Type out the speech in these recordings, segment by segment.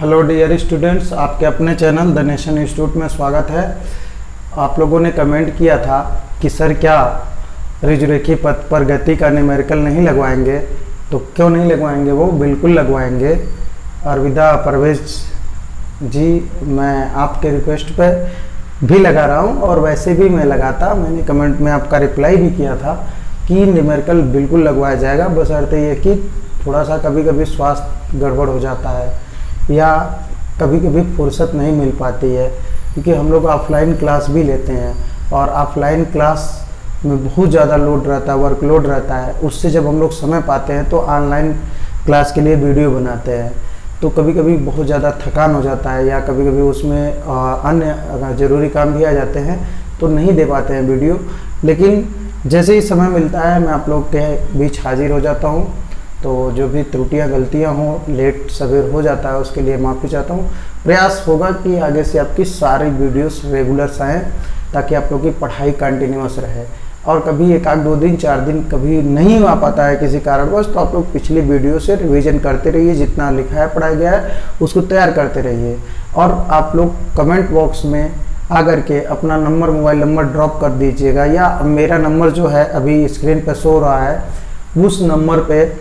Hello dear students, आपके अपने channel the nation institute में स्वागत है। आप लोगों ने कमेंट किया था कि सर क्या ऋजुरेखी पथ पर गति का न्यूमेरिकल नहीं लगवाएंगे, तो क्यों नहीं लगवाएंगे, वो बिल्कुल लगवाएंगे। अरविदा परवेज जी, मैं आपके रिक्वेस्ट पे भी लगा रहा हूँ और वैसे भी मैं लगाता, मैंने कमेंट में आपका रिप्लाई भी किया था कि न्यूमेरिकल बिल्कुल लगवाया जाएगा, बशर्ते ये कि थोड़ा सा कभी कभी स्वास्थ्य गड़बड़ हो जाता है या कभी कभी फुर्सत नहीं मिल पाती है, क्योंकि हम लोग ऑफलाइन क्लास भी लेते हैं और ऑफलाइन क्लास में बहुत ज़्यादा लोड रहता है, वर्कलोड रहता है। उससे जब हम लोग समय पाते हैं तो ऑनलाइन क्लास के लिए वीडियो बनाते हैं, तो कभी कभी बहुत ज़्यादा थकान हो जाता है या कभी कभी उसमें अन्य ज़रूरी काम भी आ जाते हैं तो नहीं दे पाते हैं वीडियो। लेकिन जैसे ही समय मिलता है मैं आप लोग के बीच हाजिर हो जाता हूँ। तो जो भी त्रुटियां गलतियां हों, लेट सवेर हो जाता है, उसके लिए माफ़ी चाहता हूँ। प्रयास होगा कि आगे से आपकी सारी वीडियोस रेगुलर्स आएँ ताकि आप लोग की पढ़ाई कंटिन्यूअस रहे। और कभी एक आध 2 दिन 4 दिन कभी नहीं आ पाता है किसी कारणवश, तो आप लोग पिछली वीडियो से रिवीजन करते रहिए, जितना लिखा है पढ़ाया गया है उसको तैयार करते रहिए। और आप लोग कमेंट बॉक्स में आकर के अपना नंबर, मोबाइल नंबर ड्रॉप कर दीजिएगा, या मेरा नंबर जो है अभी स्क्रीन पर शो रहा है, उस नंबर पर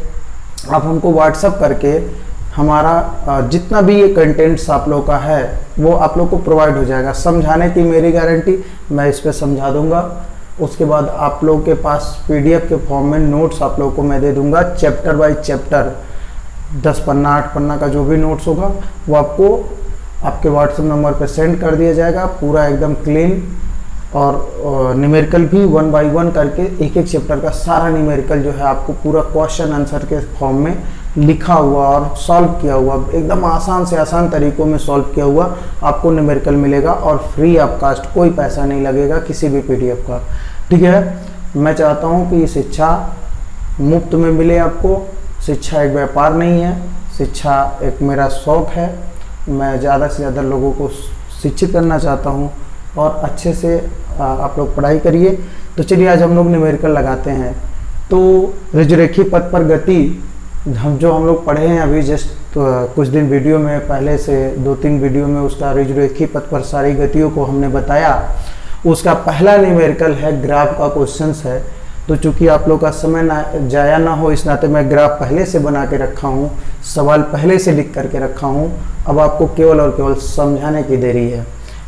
आप हमको व्हाट्सअप करके हमारा जितना भी ये कंटेंट्स आप लोग का है वो आप लोग को प्रोवाइड हो जाएगा। समझाने की मेरी गारंटी, मैं इस पे समझा दूंगा। उसके बाद आप लोग के पास पीडीएफ के फॉर्म में नोट्स आप लोग को मैं दे दूंगा, चैप्टर बाय चैप्टर 10 पन्ना 8 पन्ना का जो भी नोट्स होगा वो आपको आपके व्हाट्सएप नंबर पर सेंड कर दिया जाएगा, पूरा एकदम क्लीन। और न्यूमेरिकल भी 1 बाय 1 करके एक एक चैप्टर का सारा न्यूमेरिकल जो है आपको पूरा क्वेश्चन आंसर के फॉर्म में लिखा हुआ और सॉल्व किया हुआ, एकदम आसान से आसान तरीकों में सॉल्व किया हुआ आपको न्यूमेरिकल मिलेगा। और फ्री ऑफ कास्ट, कोई पैसा नहीं लगेगा किसी भी पीडीएफ का, ठीक है। मैं चाहता हूँ कि शिक्षा मुफ्त में मिले आपको। शिक्षा एक व्यापार नहीं है, शिक्षा एक मेरा शौक़ है। मैं ज़्यादा से ज़्यादा लोगों को शिक्षित करना चाहता हूँ और अच्छे से आप लोग पढ़ाई करिए। तो चलिए आज हम लोग न्यूमेरिकल लगाते हैं। तो ऋजुरेखी पथ पर गति हम लोग पढ़े हैं अभी जस्ट कुछ दिन वीडियो में, पहले से 2-3 वीडियो में उसका ऋजुरेखी पथ पर सारी गतियों को हमने बताया। उसका पहला न्यूमेरिकल है, ग्राफ का क्वेश्चंस है। तो चूंकि आप लोग का समय ना जाया ना हो, इस नाते मैं ग्राफ पहले से बना के रखा हूँ, सवाल पहले से लिख करके रखा हूँ। अब आपको केवल और केवल समझाने की देरी है।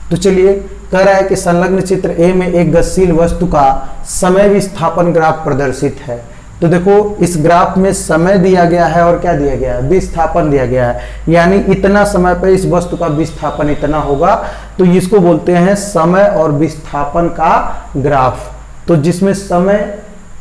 तो चलिए, कह रहा है कि संलग्न चित्र ए में एक गतिशील वस्तु का समय विस्थापन ग्राफ प्रदर्शित है। तो देखो इस ग्राफ में समय दिया गया है और क्या दिया गया है, विस्थापन दिया गया है, यानी इतना समय पर इस वस्तु का विस्थापन इतना होगा। तो इसको बोलते हैं समय और विस्थापन का ग्राफ। तो जिसमें समय,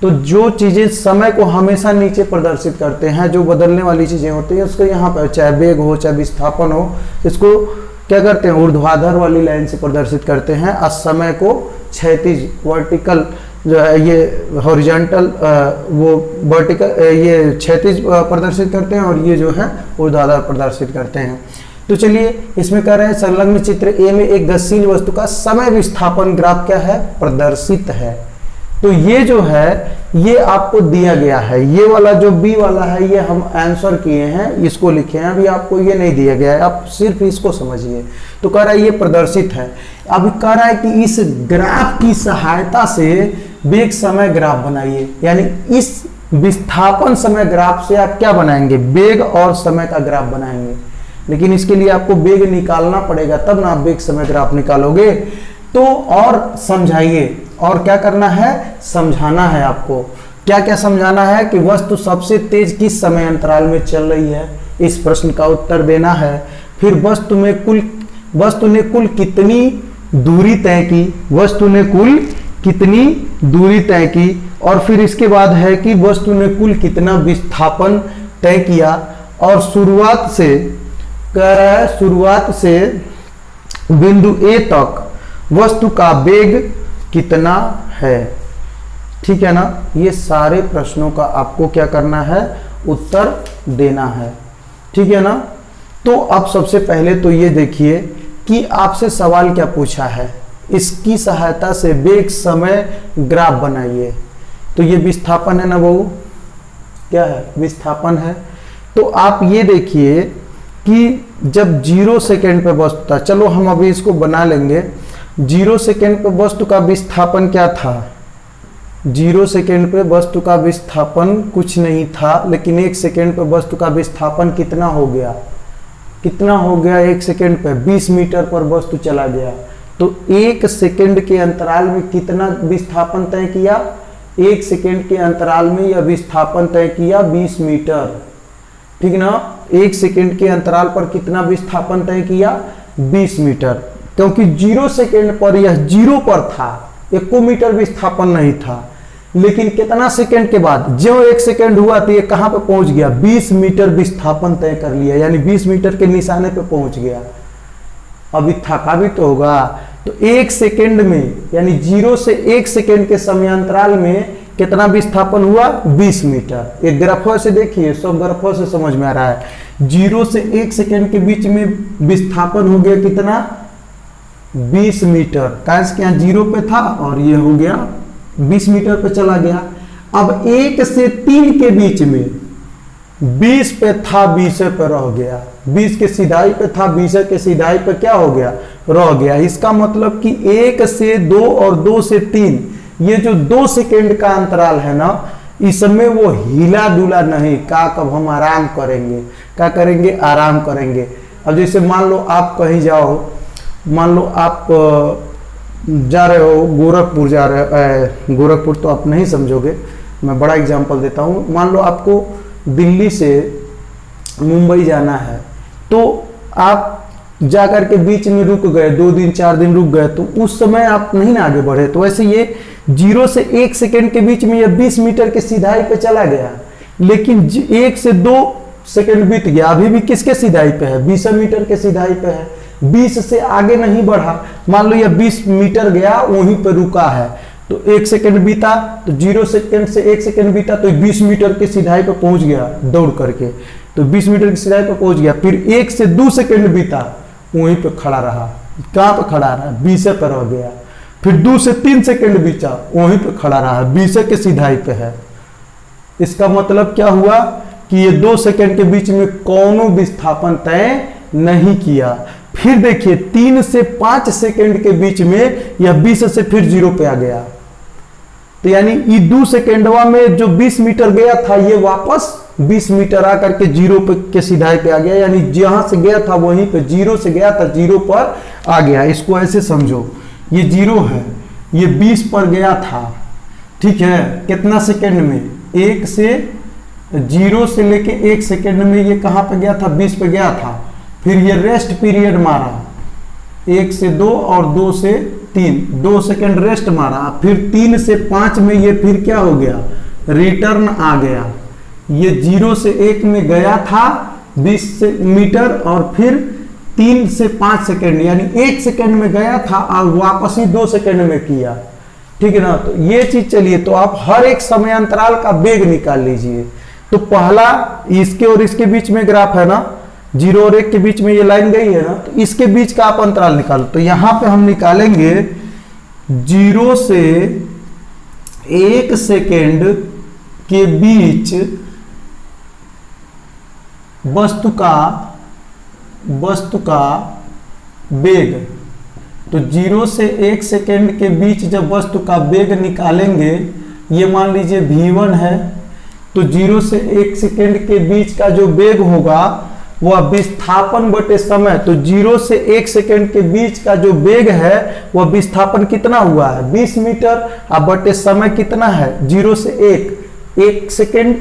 तो जो चीजें समय को हमेशा नीचे प्रदर्शित करते हैं, जो बदलने वाली चीजें होती हैं, उसको यहाँ पर चाहे वेग हो चाहे विस्थापन हो, इसको क्या करते हैं, ऊर्ध्वाधर वाली लाइन से प्रदर्शित करते हैं। और समय को क्षैतिज, वर्टिकल जो है ये हॉरिजॉन्टल, वो वर्टिकल, ये क्षैतिज प्रदर्शित करते हैं और ये जो है ऊर्ध्वाधर प्रदर्शित करते हैं। तो चलिए इसमें कह रहे हैं संलग्न चित्र ए में एक गतिशील वस्तु का समय विस्थापन ग्राफ क्या है, प्रदर्शित है। तो ये जो है ये आपको दिया गया है, ये वाला जो बी वाला है ये हम आंसर किए हैं, इसको लिखे हैं। अभी आपको ये नहीं दिया गया है, आप सिर्फ इसको समझिए। तो कह रहा है ये प्रदर्शित है। अब कह रहा है कि इस ग्राफ की सहायता से वेग समय ग्राफ बनाइए, यानी इस विस्थापन समय ग्राफ से आप क्या बनाएंगे, वेग और समय का ग्राफ बनाएंगे। लेकिन इसके लिए आपको वेग निकालना पड़ेगा, तब ना आप वेग समय ग्राफ निकालोगे। तो और समझाइए, और क्या करना है, समझाना है आपको। क्या क्या समझाना है कि वस्तु सबसे तेज किस समय अंतराल में चल रही है, इस प्रश्न का उत्तर देना है। फिर वस्तु ने कुल कितनी दूरी तय की, वस्तु ने कुल कितनी दूरी तय की। और फिर इसके बाद है कि वस्तु ने कुल कितना विस्थापन तय किया। और शुरुआत से कह रहा है, शुरुआत से बिंदु ए तक वस्तु का वेग कितना है, ठीक है ना। ये सारे प्रश्नों का आपको क्या करना है, उत्तर देना है, ठीक है ना। तो अब सबसे पहले तो ये देखिए कि आपसे सवाल क्या पूछा है, इसकी सहायता से वेग समय ग्राफ बनाइए। तो ये विस्थापन है ना बहू, क्या है, विस्थापन है। तो आप ये देखिए कि जब 0 सेकेंड पे वस्तु था, चलो हम अभी इसको बना लेंगे। 0 सेकेंड पे वस्तु का विस्थापन क्या था? 0 सेकेंड पे वस्तु का विस्थापन कुछ नहीं था, लेकिन 1 सेकेंड पे वस्तु का विस्थापन कितना हो गया? कितना हो गया 1 सेकेंड पे? 20 मीटर पर वस्तु चला गया। तो 1 सेकेंड के अंतराल में कितना विस्थापन तय किया? 1 सेकेंड के अंतराल में यह विस्थापन तय किया 20 मीटर, ठीक ना। 1 सेकेंड के अंतराल पर कितना विस्थापन तय किया? 20 मीटर। क्योंकि 0 सेकेंड पर यह 0 पर था, 1 मीटर विस्थापन नहीं था। लेकिन कितना सेकेंड के बाद, जो 1 सेकेंड हुआ तो ये कहां पे पहुंच गया? 20 मीटर विस्थापन तय कर लिया, यानी 20 मीटर के निशाने पे पहुंच गया। अभी थका भी तो होगा। तो 1 सेकेंड में, यानी 0 से 1 सेकेंड के समयांतराल में कितना विस्थापन हुआ? 20 मीटर। एक ग्राफों से देखिए, सब ग्राफों से समझ में आ रहा है। 0 से 1 सेकेंड के बीच में विस्थापन हो गया कितना? 20 मीटर। काश के यहाँ 0 पे था और ये हो गया 20 मीटर पे चला गया। अब 1 से 3 के बीच में 20 पे था, 20 पे रह गया। 20 के सीधाई पे था, 20 के सीधाई पे क्या हो गया? रह गया। इसका मतलब कि 1 से 2 और 2 से 3, ये जो 2 सेकेंड का अंतराल है ना, इसमें वो हिला डुला नहीं। का कब हम आराम करेंगे? क्या करेंगे? आराम करेंगे। अब जैसे मान लो आप कहीं जाओ, मान लो आप जा रहे हो गोरखपुर, जा रहे हो, गोरखपुर तो आप नहीं समझोगे, मैं बड़ा एग्जांपल देता हूँ। मान लो आपको दिल्ली से मुंबई जाना है, तो आप जाकर के बीच में रुक गए, 2 दिन 4 दिन रुक गए, तो उस समय आप नहीं ना आगे बढ़े। तो ऐसे ये 0 से 1 सेकेंड के बीच में ये 20 मीटर के सीधाई पे चला गया, लेकिन 1 से 2 सेकेंड बीत गया, अभी भी किसके सीधाई पे है? 20 मीटर के सीधाई पे है। 20 से आगे नहीं बढ़ा। मान लो ये 20 मीटर गया, वहीं पे रुका है, तो 1 सेकेंड बीता, तो 0 सेकेंड से 1 सेकेंड बीता, तो 20 मीटर के सीधाई पे पहुंच गया दौड़ करके। तो 20 मीटर की सीधाई पे पहुंच गया। फिर 1 से 2 सेकेंड बीता, वहीं पे खड़ा रहा। कहां पे खड़ा रहा? 20 पे रह गया। फिर 2 से 3 सेकेंड बीता, वहीं पे खड़ा रहा, 20 के सीधाई पे है। इसका मतलब क्या हुआ कि ये 2 सेकेंड के बीच में कौनो विस्थापन तय नहीं किया। फिर देखिए 3 से 5 सेकेंड के बीच में यह 20 से फिर 0 पे आ गया। तो यानी ये 2 सेकेंडवा में जो 20 मीटर गया था, ये वापस 20 मीटर आकर के 0 पे के सीधाई पे आ गया। यानी जहां से गया था वहीं पे, 0 से गया था 0 पर आ गया। इसको ऐसे समझो, ये 0 है, ये 20 पर गया था, ठीक है। कितना सेकेंड में? 1 से 0 से लेके 1 सेकेंड में ये कहां पे गया था? 20 पे गया था। फिर ये रेस्ट पीरियड मारा, 1 से 2 और 2 से 3, 2 सेकेंड रेस्ट मारा। फिर 3 से 5 में ये फिर क्या हो गया? रिटर्न आ गया। ये 0 से 1 में गया था 20 मीटर, और फिर 3 से 5 सेकेंड, यानी 1 सेकेंड में गया था और वापस ही 2 सेकेंड में किया, ठीक है ना। तो ये चीज चलिए, तो आप हर एक समय अंतराल का वेग निकाल लीजिए। तो पहला इसके और इसके बीच में ग्राफ है ना, 0 और 1 के बीच में ये लाइन गई है ना, तो इसके बीच का आप अंतराल निकालो। तो यहां पे हम निकालेंगे 0 से 1 सेकेंड के बीच वस्तु का वेग। तो 0 से 1 सेकेंड के बीच जब वस्तु का वेग निकालेंगे, ये मान लीजिए v1 है, तो 0 से 1 सेकेंड के बीच का जो वेग होगा वह विस्थापन बटे समय। तो 0 से 1 सेकेंड के बीच का जो वेग है वह विस्थापन कितना हुआ है? 20 मीटर। अब बटे समय कितना है? 0 से 1 सेकेंड।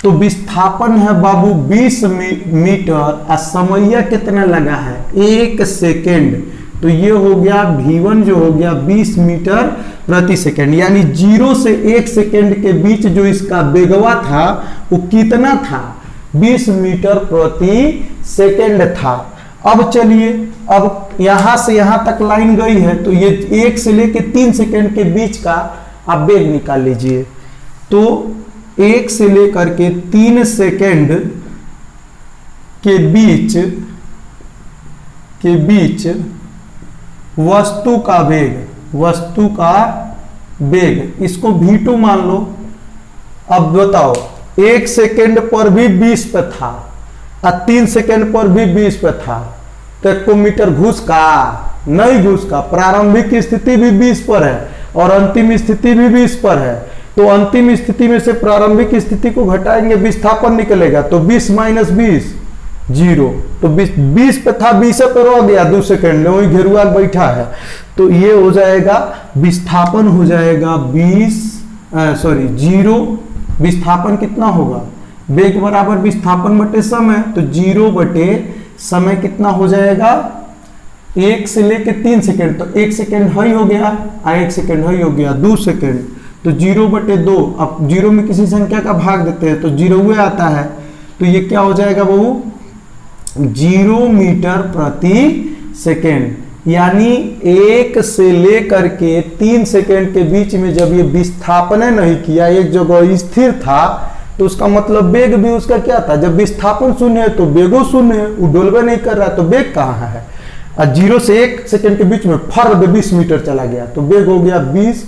तो विस्थापन है बाबू 20 मीटर और समय कितना लगा है? 1 सेकेंड। तो ये हो गया v1 जो हो गया 20 मीटर प्रति सेकेंड। यानी 0 से 1 सेकेंड के बीच जो इसका वेगवा था वो कितना था? 20 मीटर प्रति सेकेंड था। अब चलिए, अब यहां से यहां तक लाइन गई है, तो ये 1 से लेके 3 सेकेंड के बीच का आप वेग निकाल लीजिए। तो 1 से लेकर के 3 सेकेंड के बीच वस्तु का वेग, इसको v2 मान लो। अब बताओ, 1 सेकेंड पर भी 20 पे था, और 3 सेकंड पर भी 20 पे था, तो 1 मीटर घुस का नहीं घुस का। प्रारंभिक स्थिति भी 20 पर है और अंतिम स्थिति भी 20 पर है, तो अंतिम स्थिति में से प्रारंभिक स्थिति को घटाएंगे, विस्थापन निकलेगा, तो 20 माइनस 20 0। तो 20 पे था, 20 पे रह गया 2 सेकंड में, वही घेरुआ बैठा है। तो ये हो जाएगा विस्थापन हो जाएगा 0। विस्थापन कितना होगा, वेग बराबर विस्थापन बटे समय, तो 0 बटे समय कितना हो जाएगा 1 से लेके 3 सेकंड, तो 1 सेकंड हाई हो गया, 1 सेकंड हाई हो गया 2 सेकंड, तो 0 बटे 2। अब 0 में किसी संख्या का भाग देते हैं तो 0 आता है, तो ये क्या हो जाएगा बहू 0 मीटर प्रति सेकेंड। यानी 1 से लेकर के 3 सेकेंड के बीच में जब ये विस्थापन नहीं किया, एक जगह स्थिर था, तो उसका मतलब वेग भी उसका क्या था, जब विस्थापन शून्य है तो वेगो शून्य है, वो डोलवे नहीं कर रहा, तो वेग कहाँ है। और 0 से 1 सेकेंड के बीच में फर्द 20 मीटर चला गया, तो वेग हो गया 20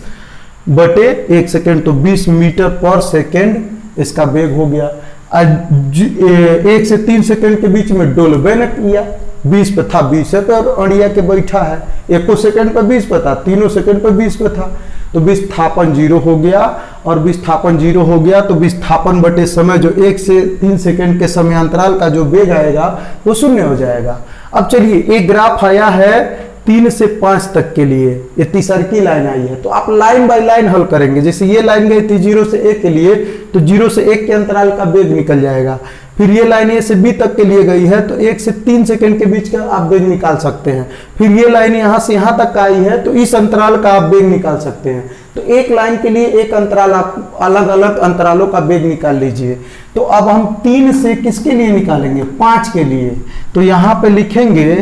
बटे 1 सेकेंड, तो 20 मीटर पर सेकेंड इसका वेग हो गया। 1 से 3 सेकेंड के बीच में डोलवे न किया, 20 पे था, 20 पे और अड़िया के बैठा है, 1 सेकेंड पे 20 पे था, 3 सेकेंड पे 20 पे था, तो विस्थापन 0 हो गया। और विस्थापन 0 हो गया तो विस्थापन बटे समय, जो 1 से 3 सेकेंड के समयांतराल का जो वेग आएगा वो शून्य हो जाएगा। अब चलिए एक ग्राफ आया है 3 से 5 तक के लिए, ये तीसरी लाइन आई है, तो आप लाइन बाय लाइन हल करेंगे। जैसे ये लाइन गई थी 0 से 1 के लिए, तो 0 से 1 के अंतराल का वेग निकल जाएगा। फिर ये लाइन A से B तक के लिए गई है, तो 1 से 3 सेकंड के बीच का आप वेग निकाल सकते हैं। फिर ये लाइन यहाँ से यहाँ तक आई है, तो इस अंतराल का आप वेग निकाल सकते हैं। तो एक लाइन के लिए एक अंतराल, आप अलग अलग अंतरालों का वेग निकाल लीजिए। तो अब हम 3 से किसके लिए निकालेंगे, 5 के लिए। तो यहाँ पे लिखेंगे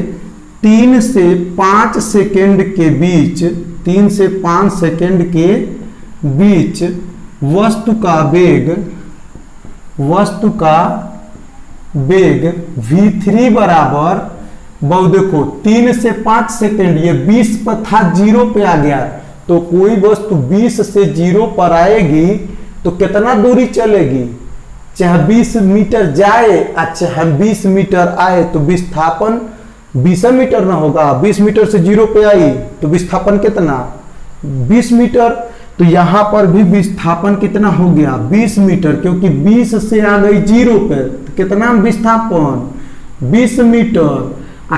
3 से 5 सेकेंड के बीच, 3 से 5 सेकेंड के बीच वस्तु का वेग v3 बराबर, बहु देखो 3 से 5 सेकेंड, ये 20 पर था, 0 पे आ गया, तो कोई वस्तु 20 से 0 पर आएगी तो कितना दूरी चलेगी, चाहे 20 मीटर जाए, चाहे 20 मीटर आए, तो विस्थापन 20 मीटर ना होगा। 20 मीटर से 0 पे आई तो विस्थापन कितना 20 मीटर, तो यहां पर भी विस्थापन कितना हो गया 20 मीटर, क्योंकि 20 से आ गई 0 पे, तो कितना विस्थापन 20 मीटर।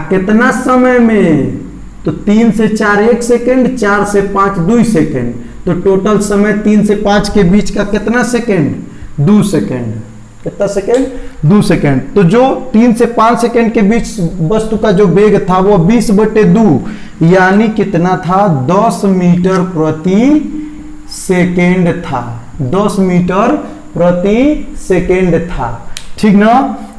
कितना समय में, तो 3 से 4 1 सेकेंड, 4 से 5 2 सेकेंड, तो टोटल समय 3 से 5 के बीच का कितना सेकेंड 2 सेकेंड। कितना सेकेंड 2 सेकेंड। तो जो 3 से 5 सेकेंड के बीच वस्तु का जो वेग था वो 20 बटे 2, यानी कितना था 10 मीटर प्रति सेकेंड था, 10 मीटर प्रति सेकेंड था, ठीक ना।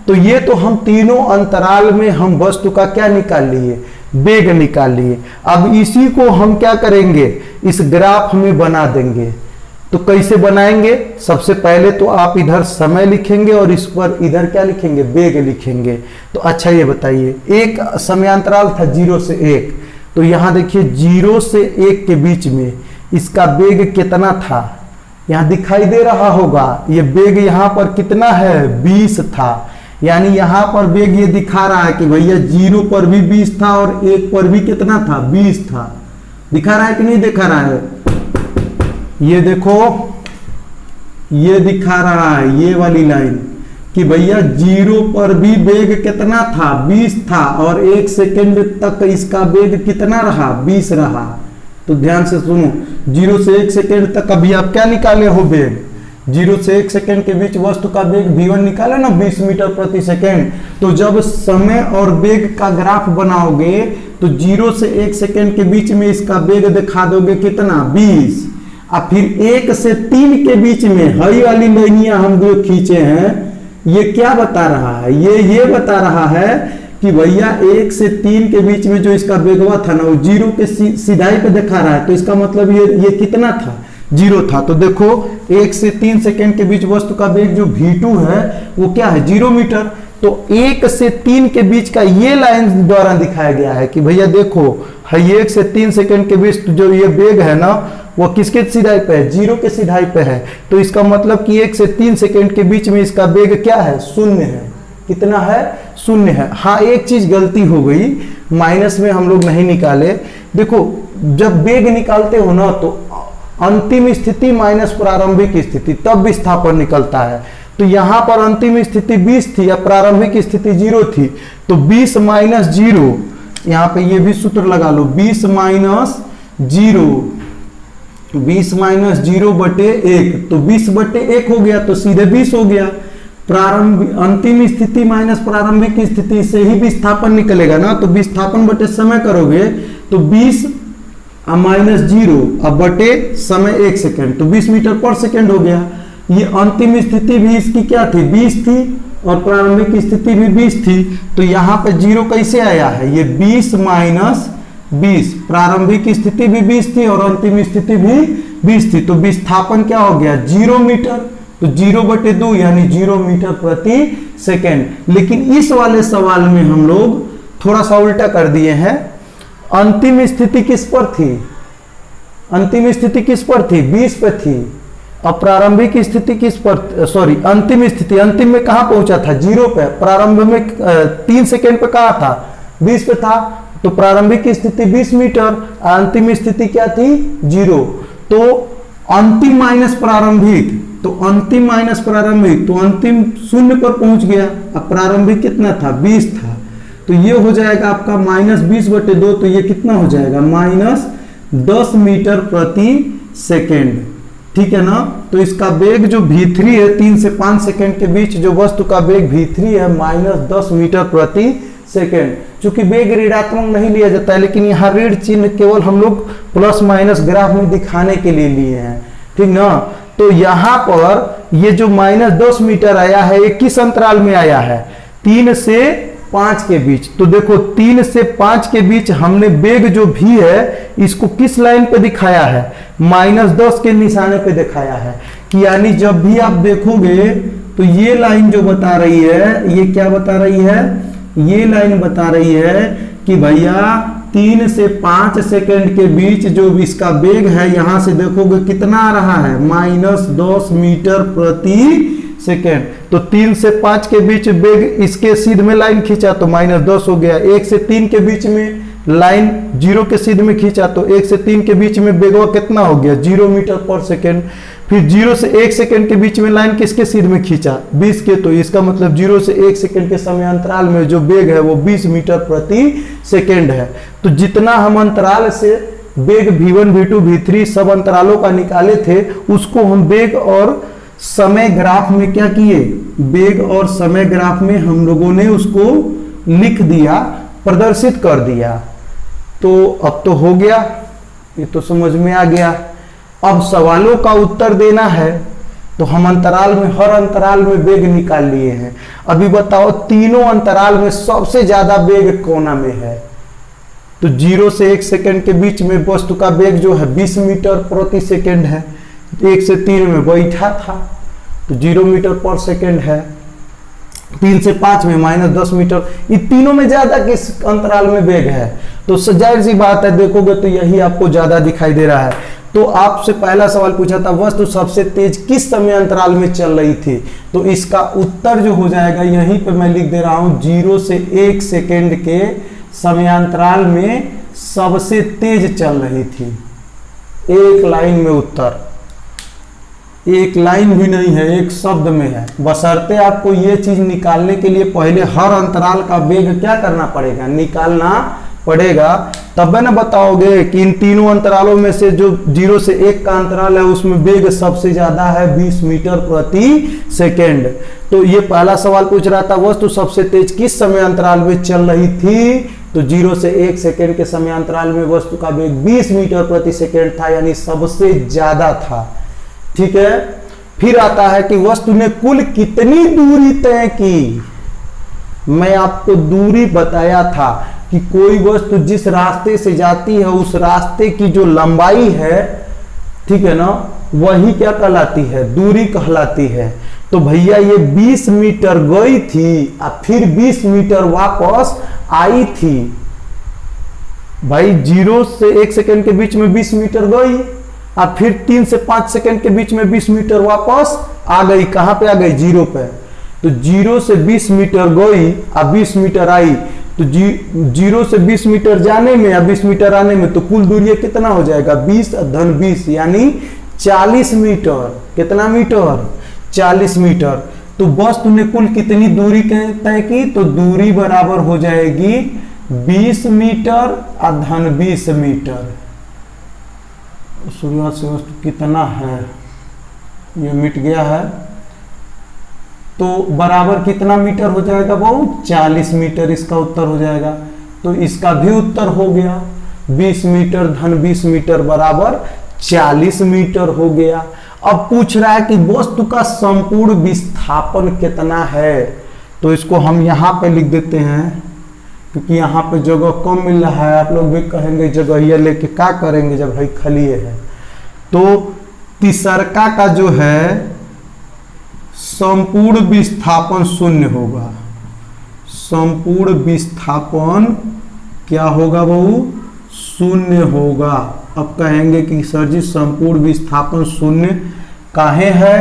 तो ये तो हम तीनों अंतराल में हम वस्तु का क्या निकाल लिए, वेग निकाल लिए। अब इसी को हम क्या करेंगे, इस ग्राफ में बना देंगे। तो कैसे बनाएंगे, सबसे पहले तो आप इधर समय लिखेंगे और इस पर इधर क्या लिखेंगे, वेग लिखेंगे। तो अच्छा ये बताइए, एक समयांतराल था 0 से 1, तो यहां देखिए 0 से 1 के बीच में इसका वेग कितना था, यहां दिखाई दे रहा होगा, ये वेग यहां पर कितना है 20 था, यानी यहां पर वेग ये दिखा रहा है कि भैया 0 पर भी 20 था और 1 पर भी कितना था 20 था। दिखा रहा है कि नहीं दिखा रहा है, ये देखो ये दिखा रहा है ये वाली लाइन कि भैया 0 पर भी वेग कितना था 20 था, और 1 सेकेंड तक इसका वेग कितना रहा 20 रहा। तो ध्यान से सुनो, 0 से 1 सेकेंड तक अभी आप क्या निकाले हो वेग, 0 से 1 सेकेंड के बीच वस्तु का वेग v1 निकाला ना 20 मीटर प्रति सेकेंड। तो जब समय और वेग का ग्राफ बनाओगे तो 0 से 1 सेकेंड के बीच में इसका वेग दिखा दोगे कितना 20। अब फिर 1 से 3 के बीच में हरी वाली लाइनियां हम जो खींचे हैं, ये क्या बता रहा है, ये बता रहा है कि भैया 1 से 3 के बीच में जो इसका वेगवा था ना वो 0 के सीधाई पे दिखा रहा है। तो इसका मतलब ये कितना था 0 था। तो देखो 1 से 3 सेकेंड के बीच वस्तु का वेग जो v2 है वो क्या है 0 मीटर। तो 1 से 3 के बीच का ये लाइन द्वारा दिखाया गया है कि भैया देखो 1 से 3 सेकेंड के बीच जो ये वेग है ना वो किसके सीधाई पे है 0 के सीधाई पे है। तो इसका मतलब कि 1 से 3 सेकेंड के बीच में इसका वेग क्या है 0 है, कितना है, 0 है। हाँ एक चीज गलती हो गई, माइनस में हम लोग नहीं निकाले। देखो जब वेग निकालते हो ना तो अंतिम स्थिति माइनस प्रारंभिक स्थिति, तब विस्थापन निकलता है। तो यहाँ पर अंतिम स्थिति 20 थी या प्रारंभिक स्थिति 0 थी, तो 20 माइनस 0, यहाँ पे ये भी सूत्र लगा लो, 20 माइनस 0, 20 माइनस 0 बटे 1, तो 20 बटे 1 हो गया, तो सीधे 20 हो गया। प्रारंभिक अंतिम स्थिति माइनस प्रारंभिक स्थिति से ही विस्थापन निकलेगा ना, तो विस्थापन बटे समय करोगे तो 20 माइनस 0 अब बटे समय 1 सेकेंड, तो 20 मीटर पर सेकेंड हो गया। ये अंतिम स्थिति भी इसकी क्या थी, 20 थी, और प्रारंभिक स्थिति भी 20 थी, तो यहाँ पे 0 कैसे आया है, ये 20 माइनस 20, प्रारंभिक स्थिति भी 20 थी और अंतिम स्थिति भी 20 थी, तो विस्थापन क्या हो गया 0 मीटर, तो 0 बटे 2 यानी 0 मीटर प्रति सेकेंड। लेकिन इस वाले सवाल में हम लोग थोड़ा सा उल्टा कर दिए हैं। अंतिम स्थिति किस पर थी, अंतिम स्थिति किस पर थी, 20 पे थी, अब प्रारंभिक स्थिति किस पर, सॉरी अंतिम स्थिति, अंतिम में कहां पहुंचा था, 0 पे, प्रारंभ में 3 सेकेंड पे कहा था, 20 पे था, तो प्रारंभिक स्थिति 20 मीटर, अंतिम स्थिति क्या थी 0, तो अंतिम माइनस प्रारंभिक, तो अंतिम माइनस प्रारंभिक, तो अंतिम 0 पर पहुंच गया। अब प्रारंभिक कितना था, 20 था, तो ये हो जाएगा आपका माइनस 20 बटे 2, तो ये कितना हो जाएगा माइनस 10 मीटर प्रति सेकेंड, ठीक है ना। तो इसका वेग जो v3 है 3 से 5 सेकेंड के बीच जो वस्तु का वेग v3 है माइनस 10 मीटर प्रति सेकेंड। चूंकि वेग ऋणात्मक नहीं लिया जाता है, लेकिन यहाँ ऋण चिन्ह केवल हम लोग प्लस माइनस ग्राफ में दिखाने के लिए लिए हैं, ठीक ना। तो यहाँ पर ये जो माइनस 10 मीटर आया है ये किस अंतराल में आया है, 3 से 5 के बीच। तो देखो 3 से 5 के बीच हमने वेग जो भी है इसको किस लाइन पे दिखाया है, माइनस 10 के निशाने पे दिखाया है, कि यानी जब भी आप देखोगे तो ये लाइन जो बता रही है, ये क्या बता रही है, ये लाइन बता रही है कि भैया 3 से 5 सेकेंड के बीच जो इसका वेग है, यहां से देखोगे कितना आ रहा है, माइनस 10 मीटर प्रति सेकेंड। तो 3 से 5 के बीच वेग, इसके सीध में लाइन खींचा तो माइनस 10 हो गया। 1 से 3 के बीच में लाइन 0 के सीध में खींचा तो 1 से 3 के बीच में वेगवा कितना हो गया 0 मीटर पर सेकेंड। फिर 0 से 1 सेकेंड के बीच में लाइन किसके सीध में खींचा 20 के, तो इसका मतलब 0 से 1 सेकेंड के समय अंतराल में जो वेग है वो 20 मीटर प्रति सेकेंड है। तो जितना हम अंतराल से वेग v1 v2 v3 सब अंतरालों का निकाले थे, उसको हम वेग और समय ग्राफ में क्या किए, वेग और समय ग्राफ में हम लोगों ने उसको लिख दिया, प्रदर्शित कर दिया। तो अब तो हो गया, ये तो समझ में आ गया। अब सवालों का उत्तर देना है, तो हम अंतराल में, हर अंतराल में वेग निकाल लिए हैं। अभी बताओ तीनों अंतराल में सबसे ज्यादा वेग कोना में है, तो 0 से 1 सेकेंड के बीच में वस्तु का वेग जो है 20 मीटर प्रति सेकेंड है। 1 से 3 में बैठा था तो 0 मीटर पर सेकेंड है। 3 से 5 में माइनस 10 मीटर, ये तीनों में ज्यादा किस अंतराल में वेग है, तो जाहिर सी बात है देखोगे तो यही आपको ज्यादा दिखाई दे रहा है। तो आपसे पहला सवाल पूछा था वस्तु सबसे तेज किस समय अंतराल में चल रही थी, तो इसका उत्तर जो हो जाएगा यहीं पे मैं लिख दे रहा हूं, 0 से 1 सेकेंड के समयांतराल में सबसे तेज चल रही थी। एक लाइन में उत्तर, एक लाइन भी नहीं है, एक शब्द में है। बशर्ते आपको ये चीज निकालने के लिए पहले हर अंतराल का वेग क्या करना पड़ेगा, निकालना पड़ेगा, तब ना बताओगे कि इन तीनों अंतरालों में से जो 0 से 1 का अंतराल है उसमें वेग सबसे ज्यादा है 20 मीटर प्रति सेकेंड। तो ये पहला सवाल पूछ रहा था वस्तु सबसे तेज किस समय अंतराल में चल रही थी, तो 0 से 1 सेकेंड के समय अंतराल में वस्तु का वेग 20 मीटर प्रति सेकेंड था, यानी सबसे ज्यादा था। ठीक है, फिर आता है कि वस्तु ने कुल कितनी दूरी तय की। मैं आपको दूरी बताया था कि कोई वस्तु जिस रास्ते से जाती है उस रास्ते की जो लंबाई है, ठीक है ना, वही क्या कहलाती है, दूरी कहलाती है। तो भैया ये 20 मीटर गई थी और फिर 20 मीटर वापस आई थी। भाई 0 से 1 सेकेंड के बीच में 20 मीटर गई और फिर 3 से 5 सेकेंड के बीच में 20 मीटर वापस आ गई। कहां पे आ गई, 0 पे। तो 0 से 20 मीटर गई और 20 मीटर आई, तो 0 से 20 मीटर जाने में या 20 मीटर आने में तो कुल दूरी कितना हो जाएगा 20 धन 20 यानी 40 मीटर। कितना मीटर 40 मीटर। तो वस्तु ने कुल कितनी दूरी तय की, तो दूरी बराबर हो जाएगी 20 मीटर और धन 20 मीटर। शुरुआत से वस्तु कितना है, ये मिट गया है, तो बराबर कितना मीटर हो जाएगा बहु 40 मीटर इसका उत्तर हो जाएगा। तो इसका भी उत्तर हो गया 20 मीटर धन 20 मीटर बराबर 40 मीटर हो गया। अब पूछ रहा है कि वस्तु का संपूर्ण विस्थापन कितना है, तो इसको हम यहाँ पे लिख देते हैं क्योंकि यहाँ पे जगह कम मिल रहा है। आप लोग भी कहेंगे जगह ये लेके क्या करेंगे जब भाई खाली है। तो तीसरका का जो है संपूर्ण विस्थापन शून्य होगा। संपूर्ण विस्थापन क्या होगा बहू शून्य होगा। अब कहेंगे कि सर जी संपूर्ण विस्थापन शून्य काहे है,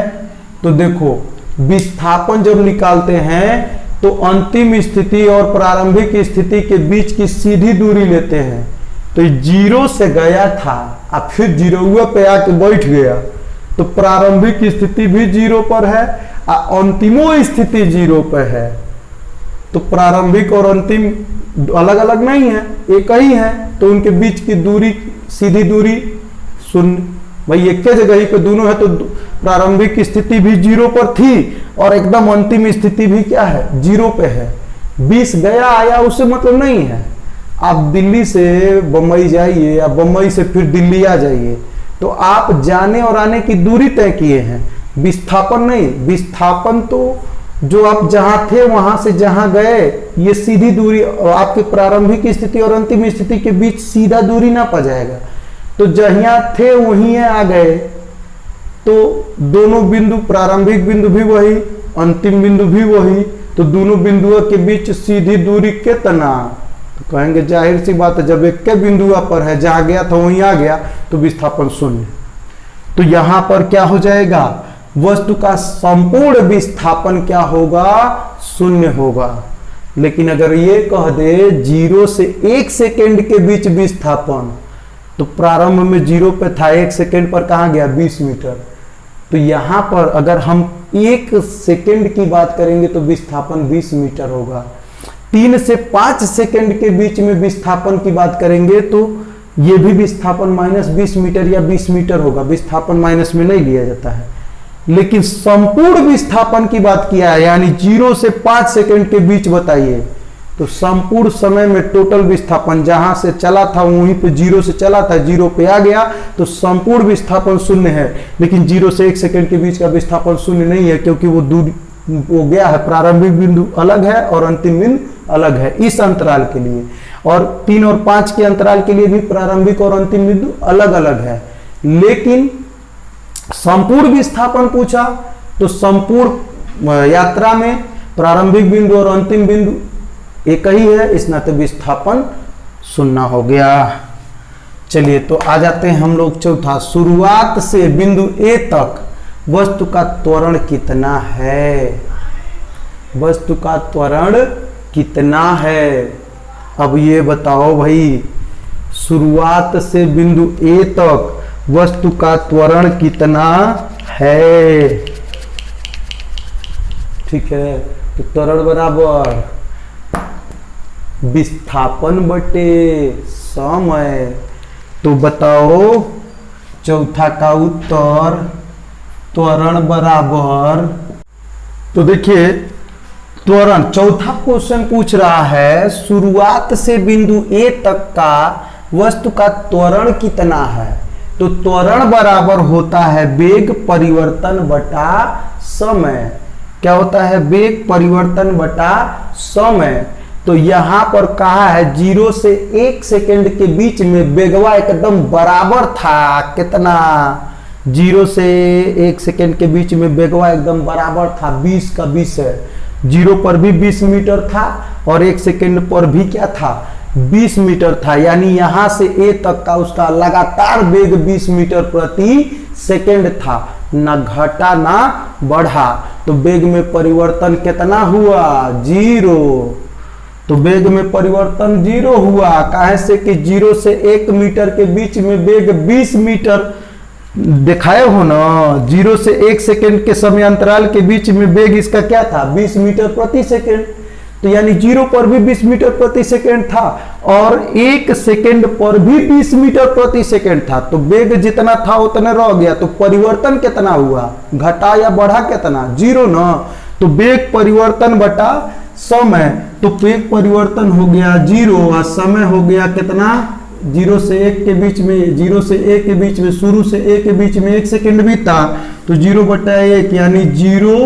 तो देखो विस्थापन जब निकालते हैं तो अंतिम स्थिति और प्रारंभिक स्थिति के बीच की सीधी दूरी लेते हैं। तो 0 से गया था अब फिर 0 पे आके बैठ गया, तो प्रारंभिक स्थिति भी 0 पर है और अंतिमो स्थिति 0 पर है। तो प्रारंभिक और अंतिम अलग अलग नहीं है, एक ही है, तो उनके बीच की दूरी सीधी दूरी शून्य। भाई एक जगह ही पे दोनों है, तो प्रारंभिक स्थिति भी 0 पर थी और एकदम अंतिम स्थिति भी क्या है 0 पे है। 20 गया आया उससे मतलब नहीं है। आप दिल्ली से बम्बई जाइए या बम्बई से फिर दिल्ली आ जाइए, तो आप जाने और आने की दूरी तय किए हैं, विस्थापन नहीं। विस्थापन तो जो आप जहां थे वहां से जहां गए ये सीधी दूरी, आपकी प्रारंभिक स्थिति और अंतिम स्थिति के बीच सीधा दूरी ना पा जाएगा। तो जहाँ थे वहीं आ गए, तो दोनों बिंदु प्रारंभिक बिंदु भी वही अंतिम बिंदु भी वही, तो दोनों बिंदुओं के बीच सीधी दूरी कितना, तो कहेंगे जाहिर सी बात है जब एक के बिंदु पर है जहां गया था वहीं आ गया तो विस्थापन शून्य। तो यहां पर क्या हो जाएगा वस्तु का संपूर्ण विस्थापन क्या होगा शून्य होगा। लेकिन अगर ये कह दे 0 से 1 सेकेंड के बीच विस्थापन, तो प्रारंभ में 0 पे था, 1 सेकेंड पर कहां गया 20 मीटर। तो यहां पर अगर हम 1 सेकेंड की बात करेंगे तो विस्थापन 20 मीटर होगा। 3 से 5 सेकेंड के बीच में विस्थापन की बात करेंगे तो ये भी विस्थापन -20 मीटर या 20 मीटर होगा। विस्थापन माइनस में नहीं लिया जाता है। लेकिन संपूर्ण विस्थापन की बात किया है, यानी 0 से 5 सेकेंड के बीच बताइए, तो संपूर्ण समय में टोटल विस्थापन जहां से चला था वहीं पे 0 से चला था 0 पे आ गया, तो संपूर्ण विस्थापन शून्य है। लेकिन 0 से 1 सेकेंड के बीच का विस्थापन शून्य नहीं है, क्योंकि वो दूर हो गया है, प्रारंभिक बिंदु अलग है और अंतिम बिंदु अलग है इस अंतराल के लिए। और 3 और 5 के अंतराल के लिए भी प्रारंभिक और अंतिम बिंदु अलग अलग है। लेकिन संपूर्ण विस्थापन पूछा तो संपूर्ण यात्रा में प्रारंभिक बिंदु और अंतिम बिंदु एक ही है, इस नाते विस्थापन शून्य हो गया। चलिए तो आ जाते हैं हम लोग चौथा, शुरुआत से बिंदु ए तक वस्तु का त्वरण कितना है। वस्तु का त्वरण कितना है, अब ये बताओ भाई, शुरुआत से बिंदु ए तक वस्तु का त्वरण कितना है। ठीक है, तो त्वरण बराबर विस्थापन बटे समय। तो बताओ चौथा का उत्तर त्वरण बराबर, तो देखिए त्वरण चौथा क्वेश्चन पूछ रहा है शुरुआत से बिंदु ए तक का वस्तु का त्वरण कितना है। तो त्वरण बराबर होता है वेग परिवर्तन बटा समय। क्या होता है वेग परिवर्तन बटा समय। तो यहां पर कहा है 0 से 1 सेकेंड के बीच में वेगवा एकदम बराबर था। कितना 0 से 1 सेकेंड के बीच में वेगवा एकदम बराबर था, 20 का 20 है। 0 पर भी 20 मीटर था और 1 सेकेंड पर भी क्या था 20 मीटर था। यानी यहां से ए तक का उसका लगातार वेग 20 मीटर प्रति सेकेंड था। ना घटा ना बढ़ा, तो वेग में परिवर्तन कितना हुआ? 0। तो वेग में परिवर्तन 0 हुआ। काहे से कि 0 से 1 मीटर के बीच में वेग 20 मीटर दिखाए हो ना। 0 से 1 सेकेंड के समय अंतराल के बीच में वेग इसका क्या था? 20 मीटर प्रति सेकेंड। तो यानी 0 पर भी 20 मीटर प्रति सेकेंड था और 1 सेकेंड पर भी 20 मीटर प्रति सेकेंड था। तो वेग जितना था उतना रह गया। तो परिवर्तन कितना हुआ? घटा या बढ़ा कितना? 0 ना। तो वेग परिवर्तन बटा समय, तो वेग परिवर्तन हो गया 0 और समय हो गया कितना? 0 से 1 के बीच में, 0 से 1 के बीच में, शुरू से 1 के बीच में 1 सेकेंड बीता, तो 0 बटा 1 यानी 0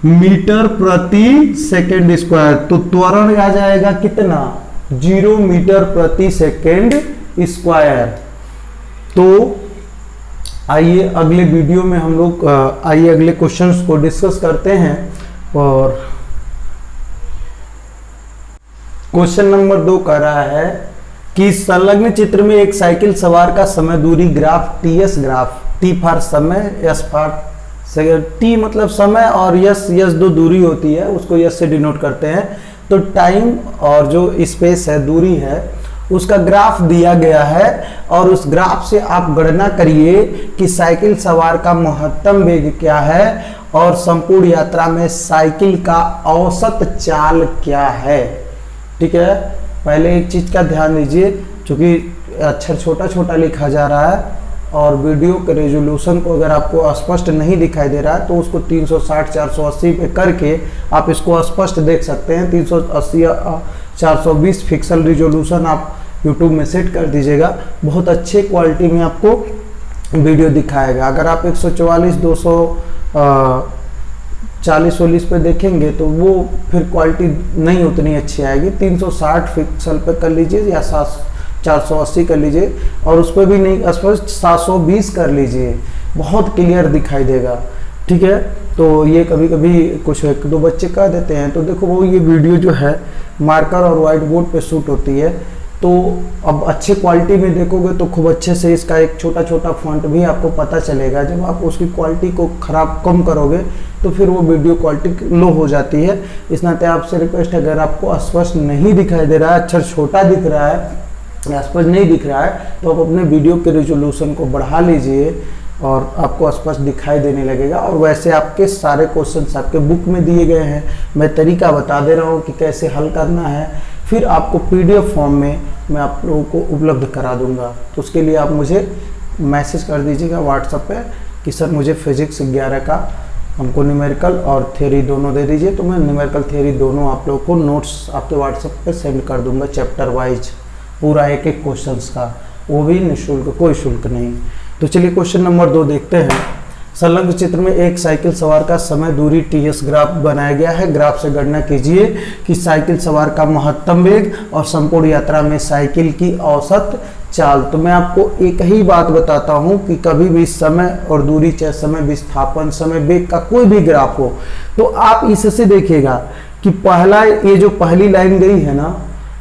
मीटर प्रति सेकेंड स्क्वायर। तो त्वरण आ जाएगा कितना? 0 मीटर प्रति सेकेंड स्क्वायर। तो आइए अगले वीडियो में हम लोग आइए अगले क्वेश्चंस को डिस्कस करते हैं। और क्वेश्चन नंबर 2 कह रहा है कि संलग्न चित्र में एक साइकिल सवार का समय दूरी graph TS graph, T for समय, एस फॉर टी मतलब समय और यस दो दूरी होती है, उसको यस से डिनोट करते हैं। तो टाइम और जो स्पेस है, दूरी है, उसका ग्राफ दिया गया है और उस ग्राफ से आप गणना करिए कि साइकिल सवार का महत्तम वेग क्या है और संपूर्ण यात्रा में साइकिल का औसत चाल क्या है। ठीक है, पहले एक चीज का ध्यान दीजिए, क्योंकि अक्षर छोटा छोटा लिखा जा रहा है और वीडियो के रेजोल्यूशन को अगर आपको स्पष्ट नहीं दिखाई दे रहा है तो उसको 360 480 पे करके आप इसको स्पष्ट देख सकते हैं। 380 420 पिक्सल रिजोल्यूशन आप YouTube में सेट कर दीजिएगा, बहुत अच्छे क्वालिटी में आपको वीडियो दिखाएगा। अगर आप 144 240 पे देखेंगे तो वो फिर क्वालिटी नहीं उतनी अच्छी आएगी। 360 पिक्सल पे कर लीजिए या 480 कर लीजिए और उस पर भी नहीं स्पष्ट 720 कर लीजिए, बहुत क्लियर दिखाई देगा। ठीक है, तो ये कभी कभी कुछ 1-2 बच्चे कह देते हैं। तो देखो वो ये वीडियो जो है मार्कर और व्हाइट बोर्ड पे शूट होती है, तो अब अच्छे क्वालिटी में देखोगे तो खूब अच्छे से इसका एक छोटा छोटा फॉन्ट भी आपको पता चलेगा। जब आप उसकी क्वालिटी को खराब कम करोगे तो फिर वो वीडियो क्वालिटी लो हो जाती है। इस नाते आपसे रिक्वेस्ट है, अगर आपको स्पष्ट नहीं दिखाई दे रहा है, अक्षर छोटा दिख रहा है, स्पष्ट नहीं दिख रहा है, तो आप अपने वीडियो के रेजोल्यूशन को बढ़ा लीजिए और आपको स्पष्ट दिखाई देने लगेगा। और वैसे आपके सारे क्वेश्चंस आपके बुक में दिए गए हैं, मैं तरीका बता दे रहा हूँ कि कैसे हल करना है, फिर आपको PDF फॉर्म में मैं आप लोगों को उपलब्ध करा दूंगा। तो उसके लिए आप मुझे मैसेज कर दीजिएगा व्हाट्सएप पे कि सर मुझे फिजिक्स 11 का हमको न्यूमेरिकल और थ्योरी दोनों दे दीजिए, तो मैं न्यूमेरिकल थ्योरी दोनों आप लोगों को नोट्स आपके व्हाट्सएप पे सेंड कर दूंगा, चैप्टर वाइज पूरा एक एक क्वेश्चंस का, वो भी निःशुल्क, कोई शुल्क नहीं। तो चलिए क्वेश्चन नंबर 2 देखते हैं। संलग्न चित्र में एक साइकिल सवार का समय दूरी TS ग्राफ बनाया गया है। ग्राफ से गणना कीजिए कि साइकिल सवार का महत्तम वेग और संपूर्ण यात्रा में साइकिल की औसत चाल। तो मैं आपको एक ही बात बताता हूं कि कभी भी समय और दूरी, चाहे समय विस्थापन, समय वेग का कोई भी ग्राफ हो, तो आप इससे देखिएगा कि पहला ये जो पहली लाइन गई है ना,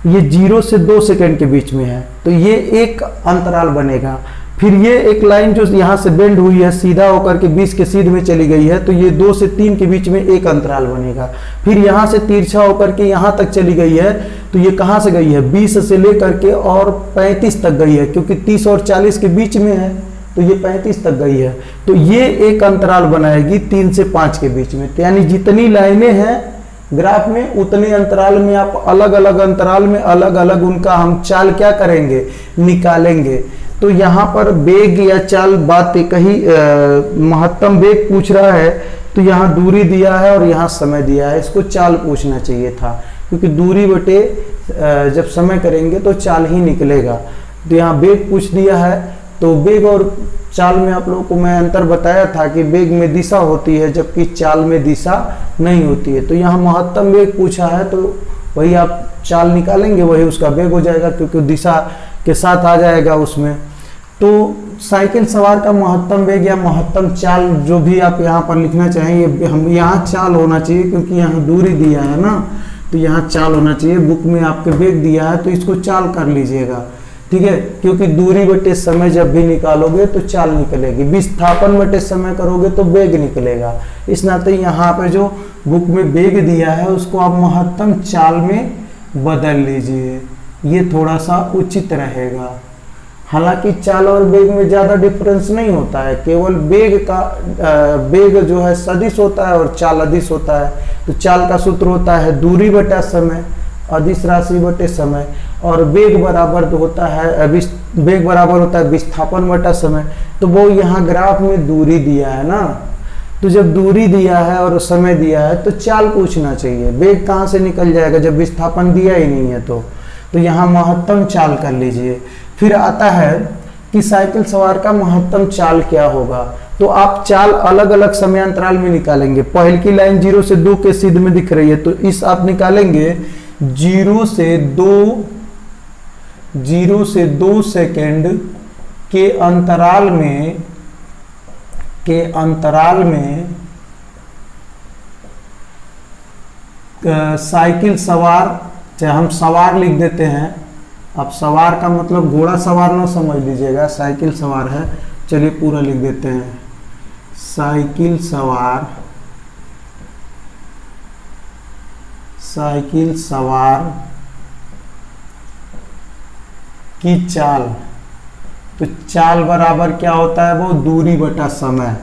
ये 0 से 2 सेकेंड के बीच में है, तो ये एक अंतराल बनेगा। फिर ये एक लाइन जो यहाँ से बेंड हुई है सीधा होकर के 20 के सीध में चली गई है, तो ये 2 से 3 के बीच में एक अंतराल बनेगा। फिर यहाँ से तिरछा होकर के यहाँ तक चली गई है, तो ये कहाँ से गई है? 20 से लेकर के और 35 तक गई है, क्योंकि 30 और 40 के बीच में है, तो ये 35 तक गई है। तो ये एक अंतराल बनाएगी 3 से 5 के बीच में। तो यानी जितनी लाइनें हैं ग्राफ में उतने अंतराल में आप अलग अलग अंतराल में अलग अलग उनका हम चाल क्या करेंगे? निकालेंगे। तो यहाँ पर वेग या चाल बात एक ही, महत्तम वेग पूछ रहा है, तो यहाँ दूरी दिया है और यहाँ समय दिया है, इसको चाल पूछना चाहिए था, क्योंकि दूरी बटे जब समय करेंगे तो चाल ही निकलेगा। तो यहाँ वेग पूछ दिया है, तो वेग और चाल में आप लोगों को मैं अंतर बताया था कि वेग में दिशा होती है जबकि चाल में दिशा नहीं होती है। तो यहाँ महत्तम वेग पूछा है, तो वही आप चाल निकालेंगे, वही उसका वेग हो जाएगा, क्योंकि दिशा के साथ आ जाएगा उसमें। तो साइकिल सवार का महत्तम वेग या महत्तम चाल जो भी आप यहाँ पर लिखना चाहें, हम यहाँ चाल होना चाहिए, क्योंकि यहाँ दूरी दिया है ना, तो यहाँ चाल होना चाहिए। बुक में आपके वेग दिया है तो इसको चाल कर लीजिएगा। ठीक है, क्योंकि दूरी बटे समय जब भी निकालोगे तो चाल निकलेगी, विस्थापन बटे समय करोगे तो वेग निकलेगा। इस नाते यहाँ पे जो बुक में वेग दिया है उसको आप महत्तम चाल में बदल लीजिए, ये थोड़ा सा उचित रहेगा। हालांकि चाल और वेग में ज़्यादा डिफरेंस नहीं होता है, केवल वेग जो है सदिश होता है और चाल अदिश होता है। तो चाल का सूत्र होता है दूरी बटा समय, अदिश राशि बटे समय, और वेग बराबर होता है विस्थापन बटा समय। तो वो यहाँ ग्राफ में दूरी दिया है ना, तो जब दूरी दिया है और समय दिया है तो चाल पूछना चाहिए, वेग कहाँ से निकल जाएगा जब विस्थापन दिया ही नहीं है। तो यहाँ महत्तम चाल कर लीजिए। फिर आता है कि साइकिल सवार का महत्तम चाल क्या होगा। तो आप चाल अलग अलग समय अंतराल में निकालेंगे। पहल की लाइन 0 से 2 के सीध में दिख रही है, तो इस आप निकालेंगे 0 से 2 सेकेंड के अंतराल में साइकिल सवार, चाहे हम सवार लिख देते हैं, अब सवार का मतलब घोड़ा सवार ना समझ लीजिएगा, साइकिल सवार है, चलिए पूरा लिख देते हैं। साइकिल सवार की चाल, तो चाल बराबर क्या होता है, वो दूरी बटा समय।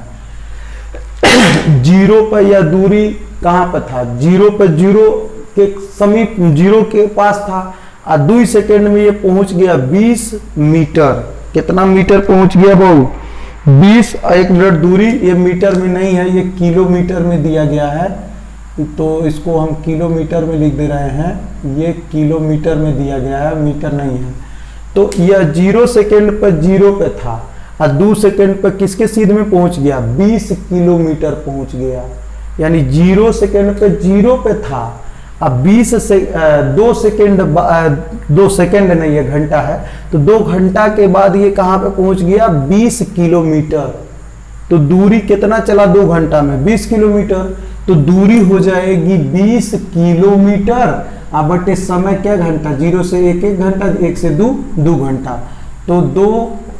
0 पर यह दूरी कहाँ पर था, 0 पर 0 के समीप, 0 के पास था, और 2 सेकेंड में ये पहुंच गया 20 मीटर। कितना मीटर पहुंच गया बहु, 20। 1 मिनट दूरी ये मीटर में नहीं है, ये किलोमीटर में दिया गया है, तो इसको हम किलोमीटर में लिख दे रहे हैं, ये किलोमीटर में दिया गया है, मीटर नहीं है। तो यह 0 सेकेंड पर 0 पे था और 2 सेकेंड पर किसके सीध में पहुंच गया, 20 किलोमीटर पहुंच गया। यानी 0 सेकेंड पे 0 पे था, अब 2 सेकेंड नहीं, ये घंटा है, तो 2 घंटा के बाद ये कहाँ पे पहुंच गया, 20 किलोमीटर। तो दूरी कितना चला 2 घंटा में, 20 किलोमीटर। तो दूरी हो जाएगी 20 किलोमीटर, अब बटे समय क्या घंटा, 0 से 1 घंटा, 1 से 2 घंटा,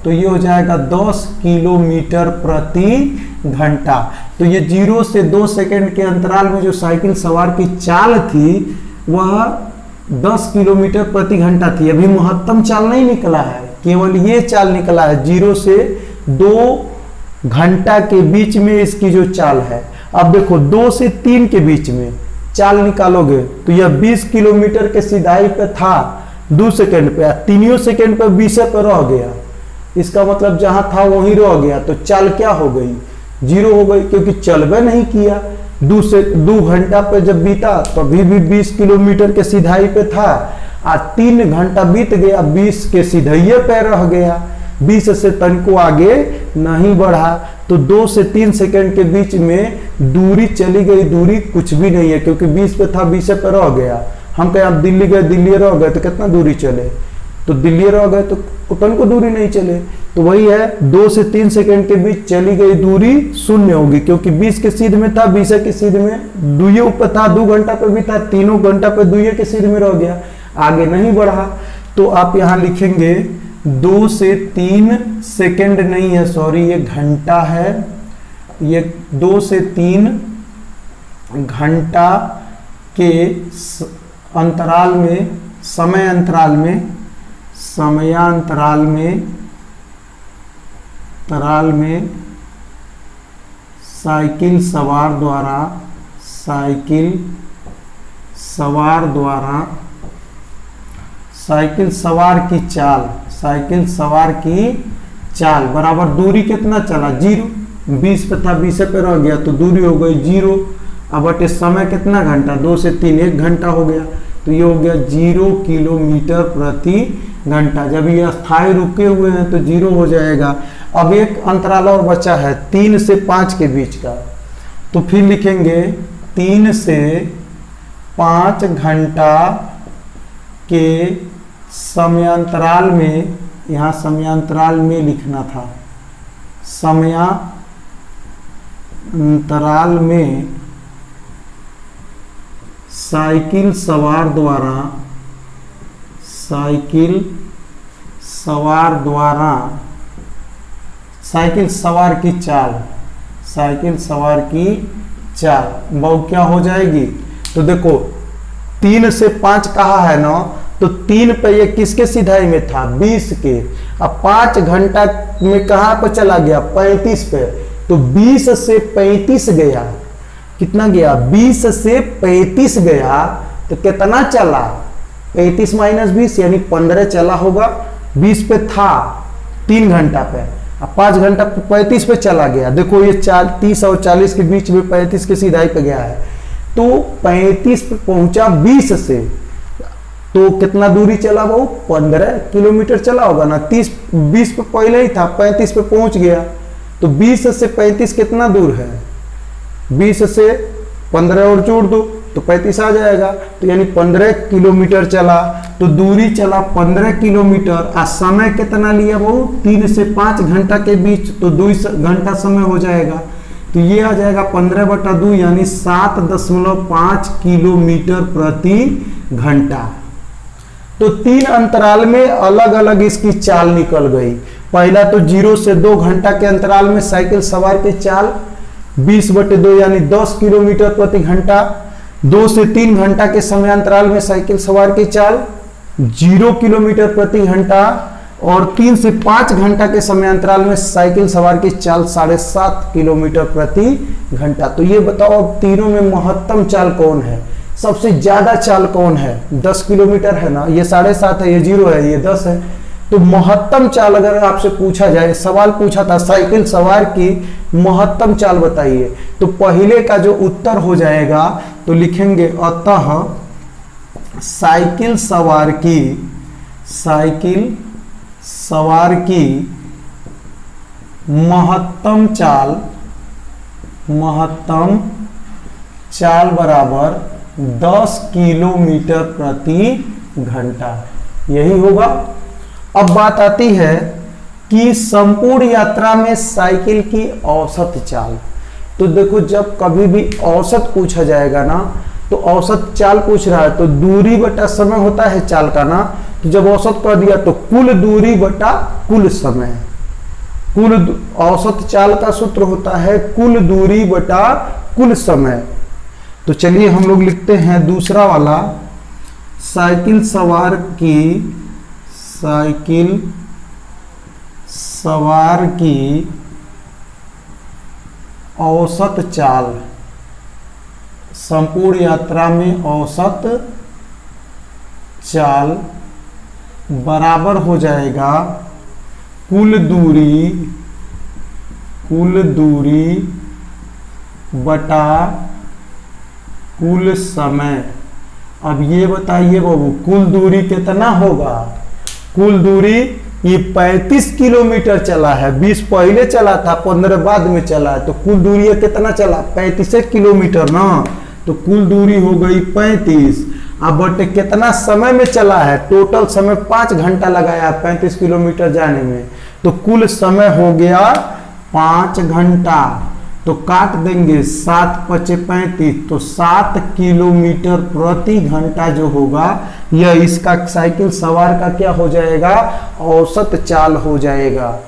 तो ये हो जाएगा 10 किलोमीटर प्रति घंटा। तो ये 0 से 2 सेकेंड के अंतराल में जो साइकिल सवार की चाल थी वह 10 किलोमीटर प्रति घंटा थी। अभी महत्तम चाल नहीं निकला है, केवल ये चाल निकला है 0 से 2 घंटा के बीच में इसकी जो चाल है। अब देखो 2 से 3 के बीच में चाल निकालोगे तो यह 20 किलोमीटर के सीधाई पे था 2 सेकेंड पे, 3 सेकेंड पे 20 पे रह गया, इसका मतलब जहां था वहीं रह गया, तो चाल क्या हो गई, 0 हो गई, क्योंकि चलबे नहीं किया। 2 घंटा पे जब बीता तो अभी भी 20 किलोमीटर के सीधाई पे था, और 3 घंटा बीत गया 20 के सीधाइये पे रह गया, 20 से तनको आगे नहीं बढ़ा। तो 2 से 3 सेकेंड के बीच में दूरी चली गई, दूरी कुछ भी नहीं है, क्योंकि 20 पे था 20 पे रह गया। हम कहें आप दिल्ली गए, दिल्ली रह गए, तो कितना दूरी चले, तो दिल्ली रह गए तो उतन को दूरी नहीं चले। तो वही है, 2 से 3 सेकेंड के बीच चली गई दूरी 0 होगी, क्योंकि 20 के सीध में था, 20 के सीध में दुए ऊपर था, 2 घंटा पे भी था, 3 घंटा पे दुए के सीध में रह गया, आगे नहीं बढ़ा। तो आप यहाँ लिखेंगे 2 से 3 सेकेंड नहीं है, सॉरी ये घंटा है, ये 2 से 3 घंटा के अंतराल में, समयांतराल में साइकिल सवार की चाल बराबर दूरी कितना चला, 0। 20 पे था, 20 पे रह गया, तो दूरी हो गई 0। अब बटे समय कितना घंटा, 2 से 3 1 घंटा हो गया, तो ये हो गया 0 किलोमीटर प्रति घंटा। जब ये अस्थायी रुके हुए हैं तो 0 हो जाएगा। अब एक अंतराल और बचा है 3 से 5 के बीच का, तो फिर लिखेंगे 3 से 5 घंटा के समयांतराल में, यहाँ समयांतराल में लिखना था, समयांतराल में सवार द्वारा साइकिल सवार की चाल, साइकिल सवार की चाल वो क्या हो जाएगी। तो देखो 3 से 5 कहा है ना, तो 3 पे ये किसके सिधाई में था, 20 के। अब 5 घंटा में कहाँ पर चला गया, 35 पे। तो 20 से 35 गया, कितना गया, 20 से 35 गया, तो कितना चला, 35 माइनस 20 यानी 15 चला होगा। 20 पे था 3 घंटा पे, अब 5 घंटा 35 पे चला गया। देखो ये 30 और 40 के बीच में 35 के सीधाई पे गया है, तो 35 पे पहुंचा 20 से, तो कितना दूरी चला वो, 15 किलोमीटर चला होगा ना। 20 पे पहले ही था, 35 पे पहुंच गया, तो 20 से 35 कितना दूर है, 20 से 15 और जोड़ दो तो 35 आ जाएगा। तो यानी 15 किलोमीटर चला, तो दूरी चला 15 किलोमीटर। आ समय कितना लिया वो, 3 से 5 घंटा के बीच, तो 2 घंटा समय हो जाएगा। तो ये आ जाएगा 15/2 यानी 7.5 किलोमीटर प्रति घंटा। तो 3 अंतराल में अलग अलग इसकी चाल निकल गई। पहला तो 0 से 2 घंटा के अंतराल में साइकिल सवार की चाल 20/2 यानी 10 किलोमीटर प्रति घंटा। 2 से 3 घंटा के समय अंतराल में साइकिल सवार की चाल 0 किलोमीटर प्रति घंटा। और 3 से 5 घंटा के समय अंतराल में साइकिल सवार की चाल 7.5 किलोमीटर प्रति घंटा। तो ये बताओ अब तीनों में महत्तम चाल कौन है, सबसे ज्यादा चाल कौन है, 10 किलोमीटर है ना, ये 7.5 है, ये 0 है, ये 10 है। तो महत्तम चाल अगर आपसे पूछा जाए, सवाल पूछा था साइकिल सवार की महत्तम चाल बताइए, तो पहले का जो उत्तर हो जाएगा तो लिखेंगे अतः साइकिल सवार की महत्तम चाल बराबर 10 किलोमीटर प्रति घंटा, यही होगा। अब बात आती है कि संपूर्ण यात्रा में साइकिल की औसत चाल। तो देखो जब कभी भी औसत पूछा जाएगा ना, तो औसत चाल पूछ रहा है तो दूरी बटा समय होता है चाल का ना। तो जब औसत कर दिया तो कुल दूरी बटा कुल समय, औसत चाल का सूत्र होता है कुल दूरी बटा कुल समय। तो चलिए हम लोग लिखते हैं दूसरा वाला, साइकिल सवार की औसत चाल, संपूर्ण यात्रा में औसत चाल बराबर हो जाएगा कुल दूरी बटा कुल समय। अब ये बताइए बाबू कुल दूरी कितना होगा, कुल दूरी ये 35 किलोमीटर चला है, 20 पहले चला था, 15 बाद में चला है, तो कुल दूरी ये कितना चला, 35 किलोमीटर ना। तो कुल दूरी हो गई 35। अब बटे कितना समय में चला है, टोटल समय 5 घंटा लगाया 35 किलोमीटर जाने में, तो कुल समय हो गया 5 घंटा। तो काट देंगे 7 × 5 = 35, तो 7 किलोमीटर प्रति घंटा जो होगा यह इसका साइकिल सवार का क्या हो जाएगा, औसत चाल हो जाएगा।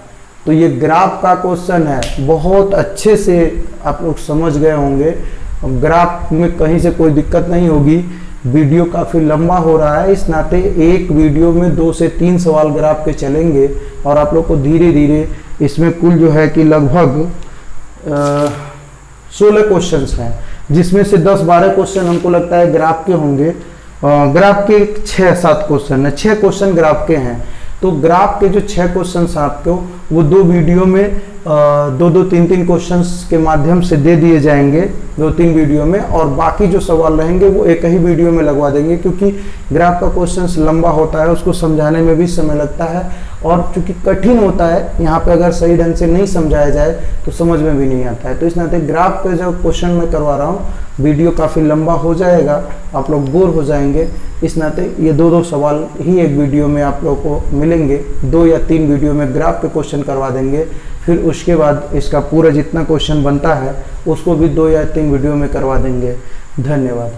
तो ये ग्राफ का क्वेश्चन है, बहुत अच्छे से आप लोग समझ गए होंगे। ग्राफ में कहीं से कोई दिक्कत नहीं होगी। वीडियो काफ़ी लंबा हो रहा है, इस नाते एक वीडियो में 2 से 3 सवाल ग्राफ के चलेंगे और आप लोग को धीरे धीरे इसमें कुल जो है कि लगभग 16 क्वेश्चंस हैं, जिसमें से 10-12 क्वेश्चन हमको लगता है ग्राफ के होंगे। ग्राफ के 6-7 क्वेश्चन है, 6 क्वेश्चन ग्राफ के हैं। तो ग्राफ के जो 6 क्वेश्चन आपको वो 2 वीडियो में 2-2, 3-3 क्वेश्चंस के माध्यम से दे दिए जाएंगे 2-3 वीडियो में, और बाकी जो सवाल रहेंगे वो एक ही वीडियो में लगवा देंगे, क्योंकि ग्राफ का क्वेश्चंस लंबा होता है, उसको समझाने में भी समय लगता है, और चूंकि कठिन होता है यहाँ पे अगर सही ढंग से नहीं समझाया जाए तो समझ में भी नहीं आता है। तो इस नाते ग्राफ के जो क्वेश्चन मैं करवा रहा हूँ वीडियो काफ़ी लंबा हो जाएगा, आप लोग बोर हो जाएंगे। इस नाते ये 2-2 सवाल ही एक वीडियो में आप लोग को मिलेंगे, 2 या 3 वीडियो में ग्राफ के क्वेश्चन करवा देंगे। फिर उसके बाद इसका पूरा जितना क्वेश्चन बनता है उसको भी 2 या 3 वीडियो में करवा देंगे। धन्यवाद।